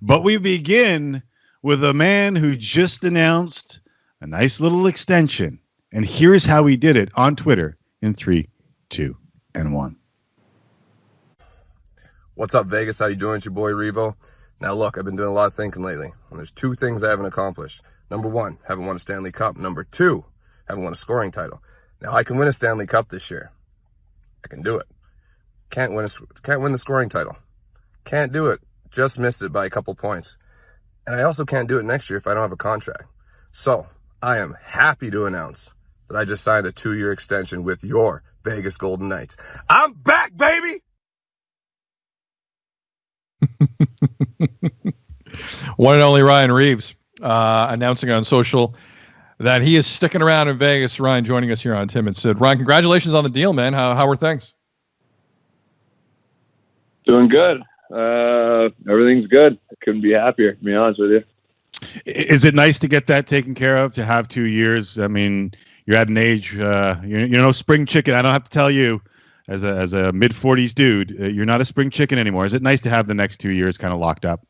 But we begin with a man who just announced a nice little extension. And here's how he did it on Twitter in 3, 2, and 1. What's up, Vegas? How you doing? It's your boy, Revo. Now, look, I've been doing a lot of thinking lately, and there's 2 things I haven't accomplished. Number 1, haven't won a Stanley Cup. Number 2, haven't won a scoring title. Now, I can win a Stanley Cup this year. I can do it. Can't win the scoring title. Can't do it. Just missed it by a couple points. And I also can't do it next year if I don't have a contract. So, I am happy to announce that I just signed a 2-year extension with your Vegas Golden Knights. I'm back, baby! One and only Ryan Reaves announcing on social that he is sticking around in Vegas. Ryan joining us here on Tim and Sid. Ryan, congratulations on the deal, man. How are things? Doing good. Everything's good. I couldn't be happier, to be honest with you. Is it nice to get that taken care of, to have 2 years? I mean, you're at an age, you're no spring chicken. I don't have to tell you, as a mid-40s dude, you're not a spring chicken anymore. Is it nice to have the next 2 years kind of locked up?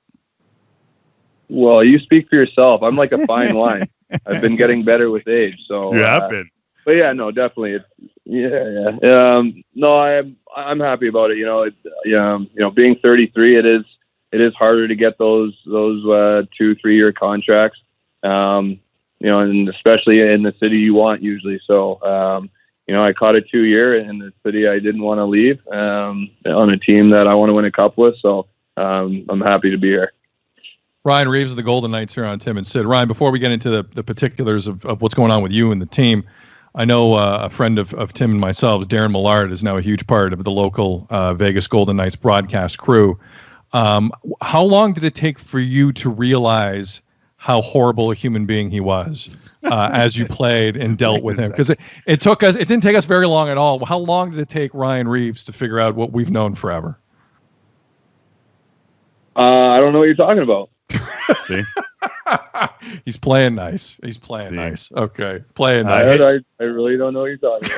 Well, you speak for yourself. I'm like a fine wine. I've been getting better with age. So yeah, I've been. But yeah, no, definitely. Yeah. No, I'm happy about it. Being 33, it is harder to get those 2-3 year contracts. And especially in the city you want usually. So, I caught a 2-year in the city I didn't want to leave, on a team that I want to win a cup with. So, I'm happy to be here. Ryan Reaves of the Golden Knights here on Tim and Sid. Ryan, before we get into the particulars of what's going on with you and the team, I know a friend of Tim and myself, Darren Millard, is now a huge part of the local Vegas Golden Knights broadcast crew. How long did it take for you to realize how horrible a human being he was as you played and dealt with him? Because it didn't take us very long at all. How long did it take Ryan Reaves to figure out what we've known forever? I don't know what you're talking about. See? He's playing nice. Nice. Okay. Playing nice. I really don't know what you're talking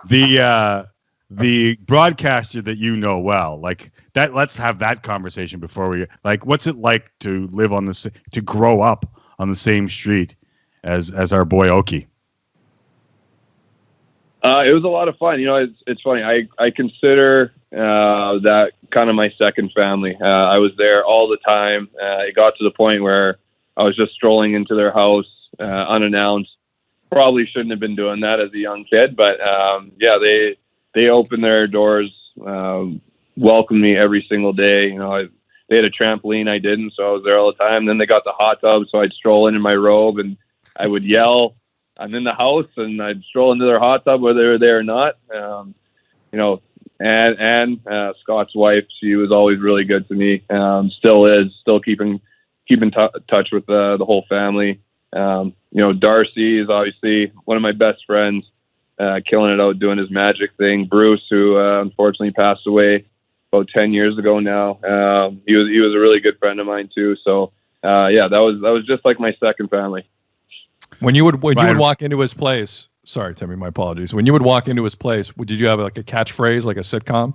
about. The broadcaster that you know well, like that, let's have that conversation before we, like, what's it like to live to grow up on the same street as our boy Oki? It was a lot of fun. It's funny. I consider that kind of my second family. I was there all the time. It got to the point where I was just strolling into their house unannounced. Probably shouldn't have been doing that as a young kid, but they opened their doors, welcomed me every single day. They had a trampoline, I didn't, so I was there all the time. Then they got the hot tub, so I'd stroll in my robe and I would yell, "I'm in the house," and I'd stroll into their hot tub whether they were there or not. And Scott's wife, she was always really good to me. Still keeping touch with the whole family. Darcy is obviously one of my best friends, killing it out doing his magic thing. Bruce, who unfortunately passed away about 10 years ago now. He was a really good friend of mine too. So that was just like my second family. When you would walk into his place, sorry, Timmy, my apologies. When you would walk into his place, did you have like a catchphrase, like a sitcom?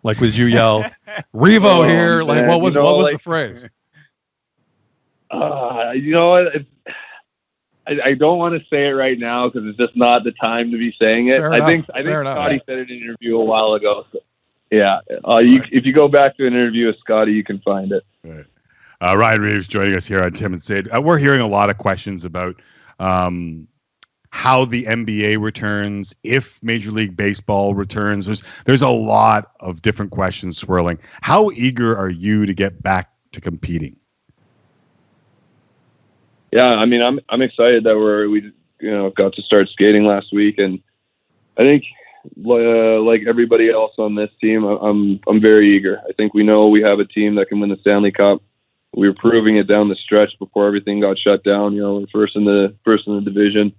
Like, would you yell, "Revo here"? Like, what was the phrase? I don't want to say it right now because it's just not the time to be saying it. I think Scotty said it in an interview a while ago. So, yeah, if you go back to an interview with Scotty, you can find it. Right. Ryan Reaves joining us here on Tim and Sid. We're hearing a lot of questions about how the NBA returns, if Major League Baseball returns. There's a lot of different questions swirling. How eager are you to get back to competing? Yeah, I mean, I'm excited that we got to start skating last week, and I think like everybody else on this team, I'm very eager. I think we know we have a team that can win the Stanley Cup. We were proving it down the stretch before everything got shut down. We're first in the division,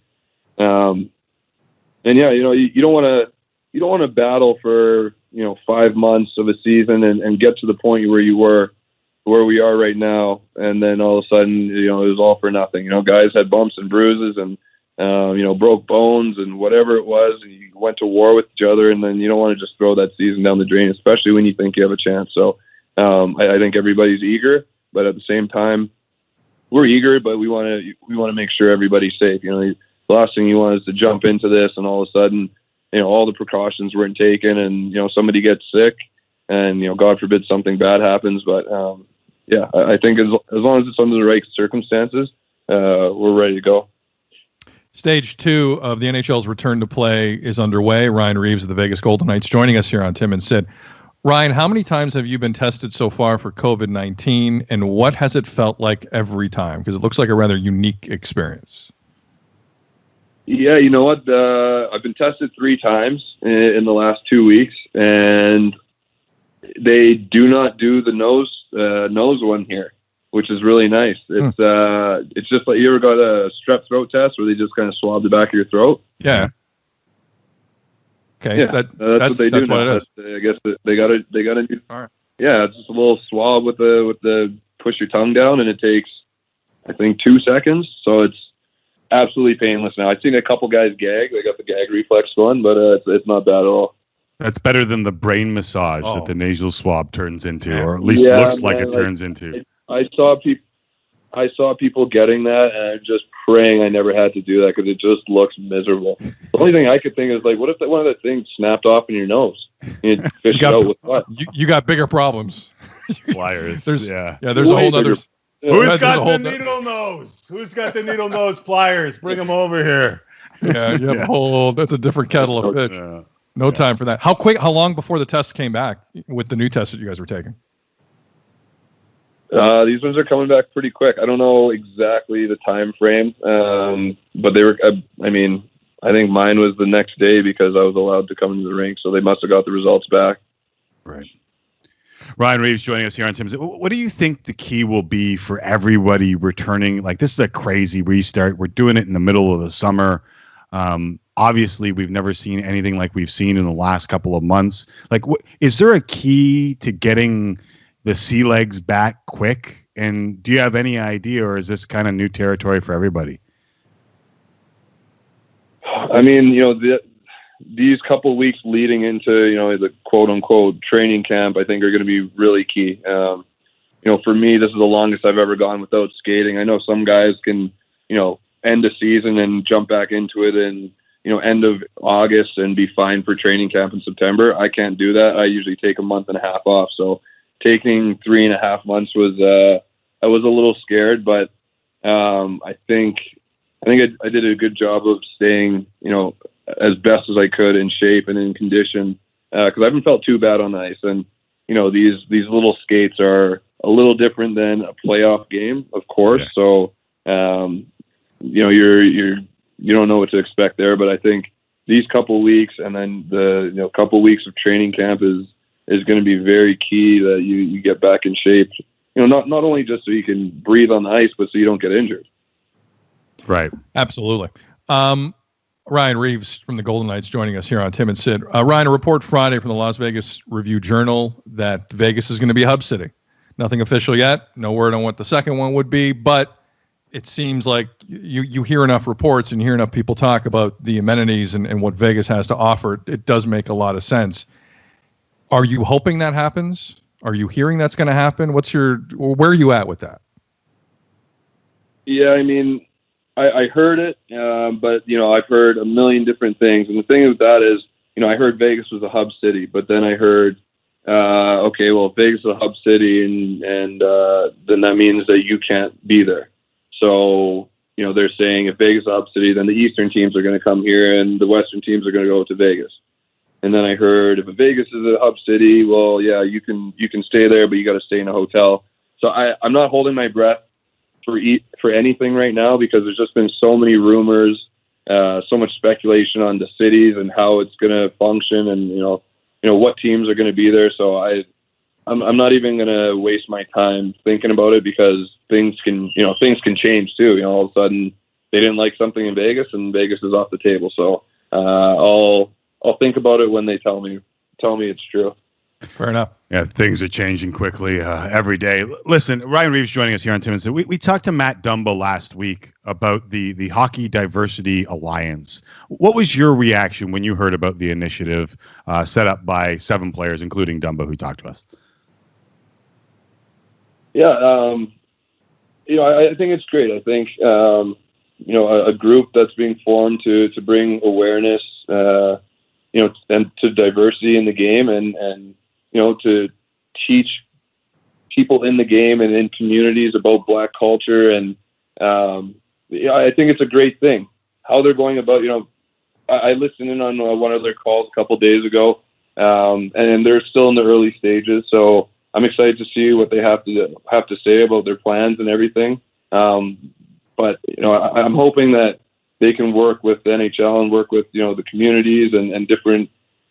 and yeah, you don't want to battle for 5 months of a season and get to the point where we are right now, and then all of a sudden it was all for nothing. Guys had bumps and bruises and broke bones and whatever it was, and you went to war with each other, and then you don't want to just throw that season down the drain, especially when you think you have a chance. So I think everybody's eager, but at the same time, we're eager, but we want to make sure everybody's safe. The last thing you want is to jump into this and all of a sudden, all the precautions weren't taken, and somebody gets sick, and God forbid something bad happens. But I think as long as it's under the right circumstances, we're ready to go. Stage 2 of the NHL's return to play is underway. Ryan Reaves of the Vegas Golden Knights joining us here on Tim and Sid. Ryan, how many times have you been tested so far for COVID-19, and what has it felt like every time? Because it looks like a rather unique experience. Yeah, you know what? I've been tested 3 times in the last 2 weeks, and they do not do the nose one here, which is really nice. It's just like, you ever got a strep throat test where they just kind of swab the back of your throat? Yeah. Okay. Yeah, that's what they do now. I guess they got a new. Right. Yeah, it's just a little swab with the push your tongue down, and it takes, I think, 2 seconds. So it's absolutely painless now. I've seen a couple guys gag. They got the gag reflex going, but it's not bad at all. That's better than the brain massage that the nasal swab turns into, or at least looks like it turns into. I saw people getting that, and I'm just praying I never had to do that because it just looks miserable. The only thing I could think is, like, what if one of the things snapped off in your nose? You fish it out with what? You got bigger problems. Pliers. There's a whole other. Who's got the needle nose? Who's got the needle nose pliers? Bring them over here. Yeah, you have a whole. That's a different kettle of fish. No time for that. How long before the test came back with the new test that you guys were taking? These ones are coming back pretty quick. I don't know exactly the time frame, but they were. I think mine was the next day because I was allowed to come into the rink, so they must have got the results back. Right. Ryan Reaves joining us here on Tim's. What do you think the key will be for everybody returning? Like, this is a crazy restart. We're doing it in the middle of the summer. Obviously, we've never seen anything like we've seen in the last couple of months. Like, is there a key to getting the sea legs back quick? And do you have any idea, or is this kind of new territory for everybody? I mean, these couple weeks leading into, the quote unquote training camp, I think are going to be really key. For me, this is the longest I've ever gone without skating. I know some guys can, end the season and jump back into it and, end of August and be fine for training camp in September. I can't do that. I usually take a month and a half off. So taking 3.5 months was, I was a little scared, but I think I did a good job of staying, as best as I could in shape and in condition, because I haven't felt too bad on the ice. And, these little skates are a little different than a playoff game, of course. Yeah. So, you don't know what to expect there, but I think these couple weeks and then the, couple weeks of training camp is going to be very key that you get back in shape, not only just so you can breathe on the ice, but so you don't get injured. Right. Absolutely. Ryan Reaves from the Golden Knights joining us here on Tim and Sid. Ryan, a report Friday from the Las Vegas Review-Journal that Vegas is going to be a hub city. Nothing official yet. No word on what the second one would be, but it seems like you hear enough reports and you hear enough people talk about the amenities and what Vegas has to offer. It does make a lot of sense. Are you hoping that happens? Are you hearing that's going to happen? Where are you at with that? Yeah, I mean, I heard it, but, I've heard a million different things. And the thing with that is, I heard Vegas was a hub city, but then I heard, okay, well, if Vegas is a hub city and then that means that you can't be there. So, they're saying if Vegas is a hub city, then the Eastern teams are going to come here and the Western teams are going to go to Vegas. And then I heard if Vegas is a hub city, well, yeah, you can stay there, but you got to stay in a hotel. So I'm not holding my breath for anything right now because there's just been so many rumors, so much speculation on the cities and how it's going to function and, what teams are going to be there. So I'm not even going to waste my time thinking about it because things can change too. All of a sudden they didn't like something in Vegas and Vegas is off the table. So, I'll think about it when they tell me it's true. Fair enough. Yeah, things are changing quickly every day. Listen, Ryan Reaves joining us here on Tim and Sid. We talked to Matt Dumba last week about the Hockey Diversity Alliance. What was your reaction when you heard about the initiative set up by 7 players, including Dumba, who talked to us? Yeah, I think it's great. I think a group that's being formed to bring awareness, and to diversity in the game, and to teach people in the game and in communities about Black culture, and I think it's a great thing how they're going about. I listened in on one of their calls a couple days ago, and they're still in the early stages. So I'm excited to see what they have to say about their plans and everything. But I'm hoping that they can work with the NHL and work with the communities and different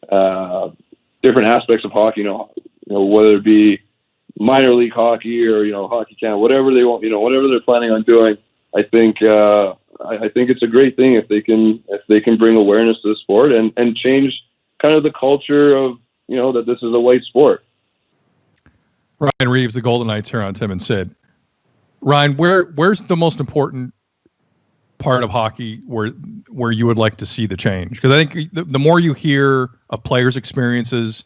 aspects of hockey. Whether it be minor league hockey or hockey camp, whatever they want, whatever they're planning on doing. I think it's a great thing if they can bring awareness to the sport and change kind of the culture of that this is a white sport. Ryan Reaves, the Golden Knights, here on Tim and Sid. Ryan, where's the most important part of hockey where you would like to see the change? Because I think the more you hear of players' experiences,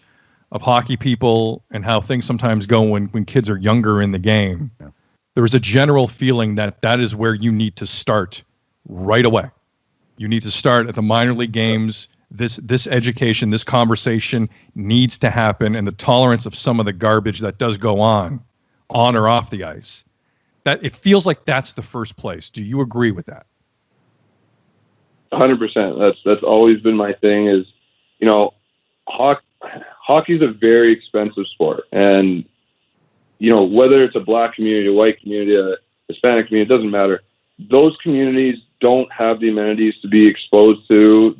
of hockey people, and how things sometimes go when kids are younger in the game, there is a general feeling that is where you need to start right away. You need to start at the minor league games. This education, this conversation needs to happen, and the tolerance of some of the garbage that does go on or off the ice. That it feels like that's the first place. Do you agree with that? 100%. That's always been my thing. Is hockey is a very expensive sport, and whether it's a Black community, a white community, a Hispanic community, it doesn't matter. Those communities don't have the amenities to be exposed to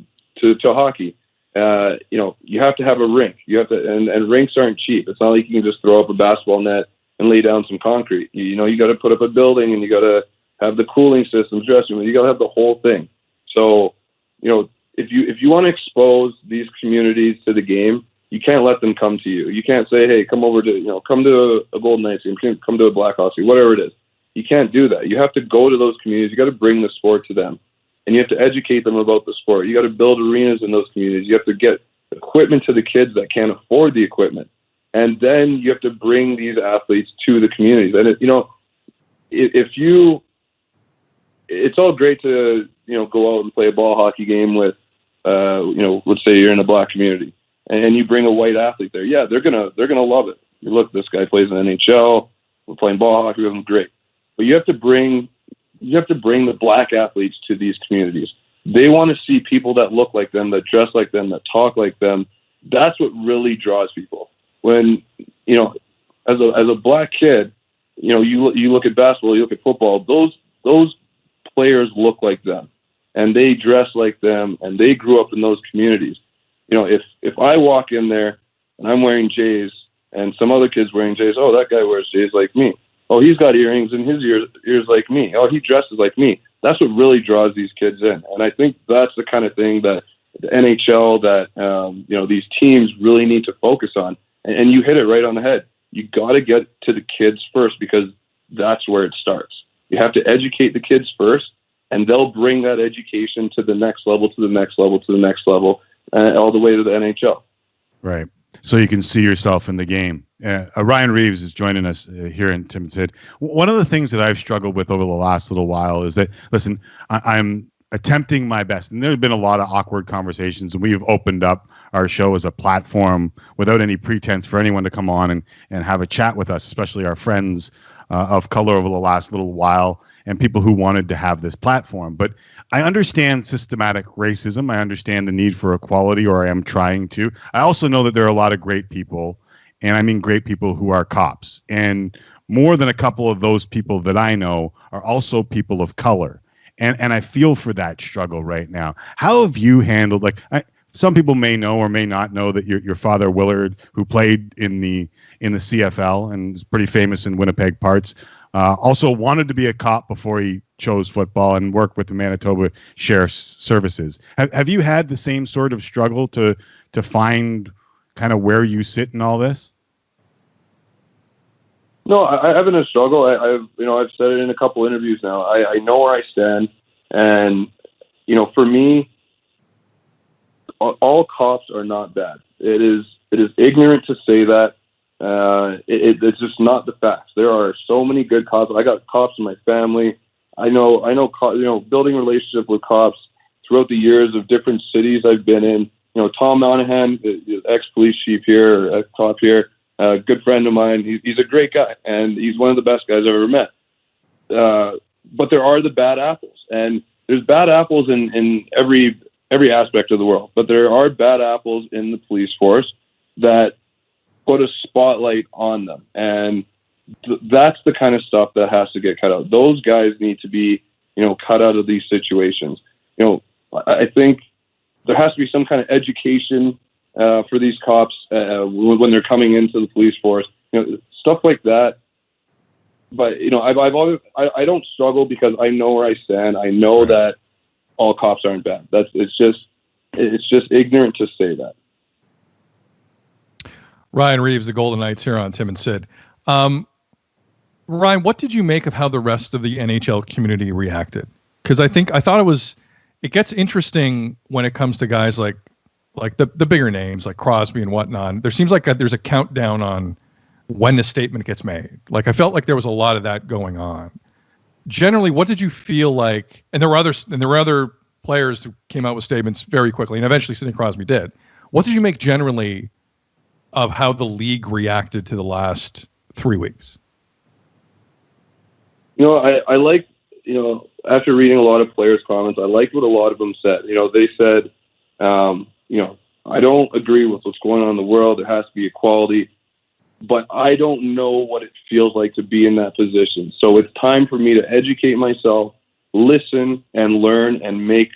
hockey. You have to have a rink. You have to, and rinks aren't cheap. It's not like you can just throw up a basketball net and lay down some concrete. You got to put up a building, and you got to have the cooling systems, dressing room. You got to have the whole thing. So, if you want to expose these communities to the game, you can't let them come to you. You can't say, hey, come over to, come to a Golden Knights game, come to a Blackhawks game, whatever it is. You can't do that. You have to go to those communities. You got to bring the sport to them, and you have to educate them about the sport. You got to build arenas in those communities. You have to get equipment to the kids that can't afford the equipment. And then you have to bring these athletes to the communities. And it's all great to, go out and play a ball hockey game with, let's say you're in a Black community and you bring a white athlete there. Yeah, they're going to love it. Look, this guy plays in the NHL. We're playing ball hockey with him. Great. But you have to bring the Black athletes to these communities. They want to see people that look like them, that dress like them, that talk like them. That's what really draws people. When, as a Black kid, you look at basketball, you look at football, those players look like them, and they dress like them, and they grew up in those communities. If I walk in there and I'm wearing Jays and some other kid's wearing Jays, oh, that guy wears Jays like me. Oh, he's got earrings in his ears like me. Oh, he dresses like me. That's what really draws these kids in. And I think that's the kind of thing that the NHL, that these teams really need to focus on. And you hit it right on the head. You got to get to the kids first, because that's where it starts. You have to educate the kids first, and they'll bring that education to the next level, to the next level, to the next level, all the way to the NHL. Right. So you can see yourself in the game. Ryan Reaves is joining us here in Tim and Sid. One of the things that I've struggled with over the last little while is that, listen, I'm attempting my best, and there have been a lot of awkward conversations, and we've opened up our show as a platform without any pretense for anyone to come on and have a chat with us, especially our friends of color over the last little while and people who wanted to have this platform. But I understand systematic racism. I understand the need for equality, or I am trying to. I also know that there are a lot of great people, and I mean great people who are cops. And more than a couple of those people that I know are also people of color. And I feel for that struggle right now. How have you handled, some people may know or may not know that your father, Willard, who played in the CFL and is pretty famous in Winnipeg parts, also wanted to be a cop before he chose football and worked with the Manitoba Sheriff's Services. Have you had the same sort of struggle to find kind of where you sit in all this? No, I haven't a struggle. I've said it in a couple interviews now. I know where I stand, and for me, all cops are not bad. It is ignorant to say that. It's just not the facts. There are so many good cops. I got cops in my family. I know, building relationship with cops throughout the years of different cities I've been in. Tom Monahan, the ex-police chief here, or ex-cop here, a good friend of mine. He's a great guy, and he's one of the best guys I've ever met. But there are the bad apples, and there's bad apples in every aspect of the world. But there are bad apples in the police force that put a spotlight on them, and that's the kind of stuff that has to get cut out. Those guys need to be, cut out of these situations. I think there has to be some kind of education for these cops when they're coming into the police force, stuff like that. But I've always I don't struggle because I know where I stand. I know that all cops aren't bad. It's just ignorant to say that. Ryan Reaves, the Golden Knights, here on Tim and Sid. Ryan, what did you make of how the rest of the NHL community reacted? Because I thought it gets interesting when it comes to guys like the bigger names like Crosby and whatnot. There seems like there's a countdown on when the statement gets made. Like I felt like there was a lot of that going on. Generally, what did you feel like? And there were other players who came out with statements very quickly, and eventually Sidney Crosby did. What did you make generally of how the league reacted to the last 3 weeks? I like, after reading a lot of players' comments, I liked what a lot of them said. They said, I don't agree with what's going on in the world. There has to be equality, but I don't know what it feels like to be in that position. So it's time for me to educate myself, listen and learn, and make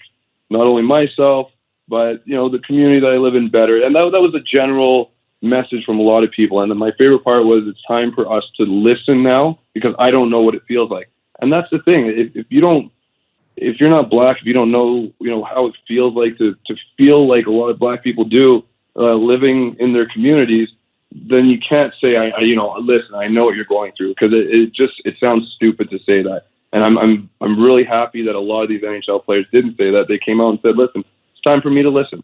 not only myself, but, the community that I live in better. And that was a general message from a lot of people. And then my favorite part was it's time for us to listen now because I don't know what it feels like. And that's the thing. If you're not black, if you don't know, how it feels like to feel like a lot of black people do living in their communities, then you can't say, listen, I know what you're going through, because it sounds stupid to say that. And I'm really happy that a lot of these NHL players didn't say that. They came out and said, listen, it's time for me to listen.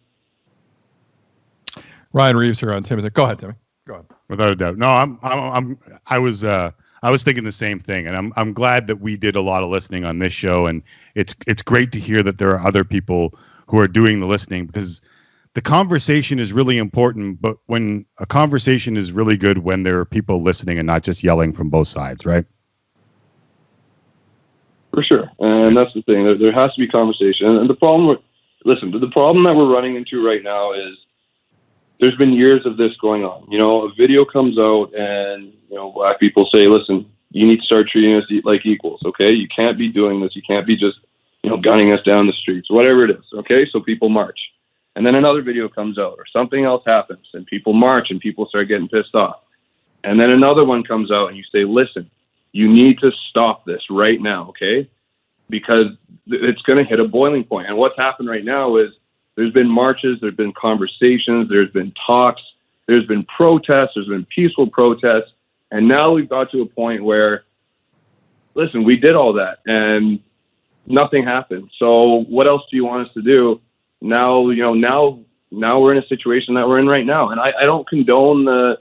Ryan Reaves here on Tim. Go ahead, Timmy. Go ahead. Without a doubt. No, I was thinking the same thing, and I'm glad that we did a lot of listening on this show, and it's great to hear that there are other people who are doing the listening, because the conversation is really important. But when a conversation is really good, when there are people listening and not just yelling from both sides, right? For sure, and that's the thing. There has to be conversation, and the problem that we're running into right now is there's been years of this going on. A video comes out and, black people say, listen, you need to start treating us like equals, okay? You can't be doing this. You can't be just, gunning us down the streets, whatever it is, okay? So people march. And then another video comes out or something else happens and people march and people start getting pissed off. And then another one comes out and you say, listen, you need to stop this right now, okay? Because it's going to hit a boiling point. And what's happened right now is there's been marches, there's been conversations, there's been talks, there's been protests, there's been peaceful protests, and now we've got to a point where, listen, we did all that and nothing happened. So what else do you want us to do? Now we're in a situation that we're in right now, and I don't condone the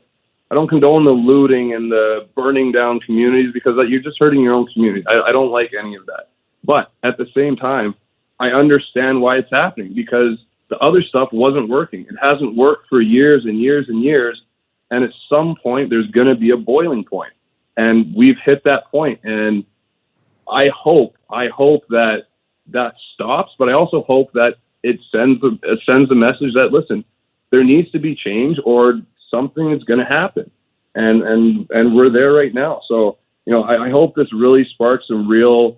looting and the burning down communities, because you're just hurting your own community. I don't like any of that, but at the same time, I understand why it's happening, because the other stuff wasn't working. It hasn't worked for years and years and years. And at some point, there's going to be a boiling point. And we've hit that point. And I hope that stops. But I also hope that it sends a message that, listen, there needs to be change or something is going to happen. And we're there right now. So, I hope this really sparks some real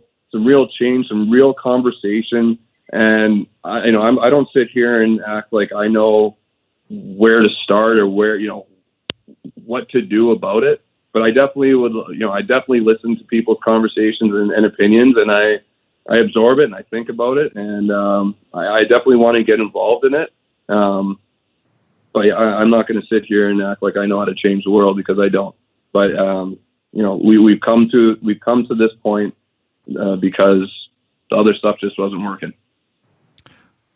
change, some real conversation. And I don't sit here and act like I know where to start or where, what to do about it. But I definitely listen to people's conversations and opinions, and I absorb it and I think about it. And I definitely want to get involved in it. But yeah, I'm not going to sit here and act like I know how to change the world, because I don't. But, we've come to this point because the other stuff just wasn't working.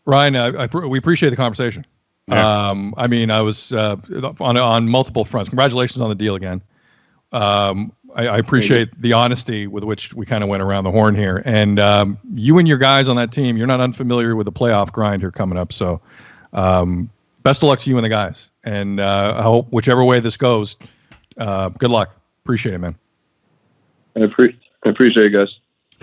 Ryan, we appreciate the conversation. I mean, I was on multiple fronts. Congratulations on the deal again. I appreciate the honesty with which we kind of went around the horn here. And you and your guys on that team, you're not unfamiliar with the playoff grind here coming up. So best of luck to you and the guys. And I hope whichever way this goes, good luck. Appreciate it, man. I appreciate it, guys.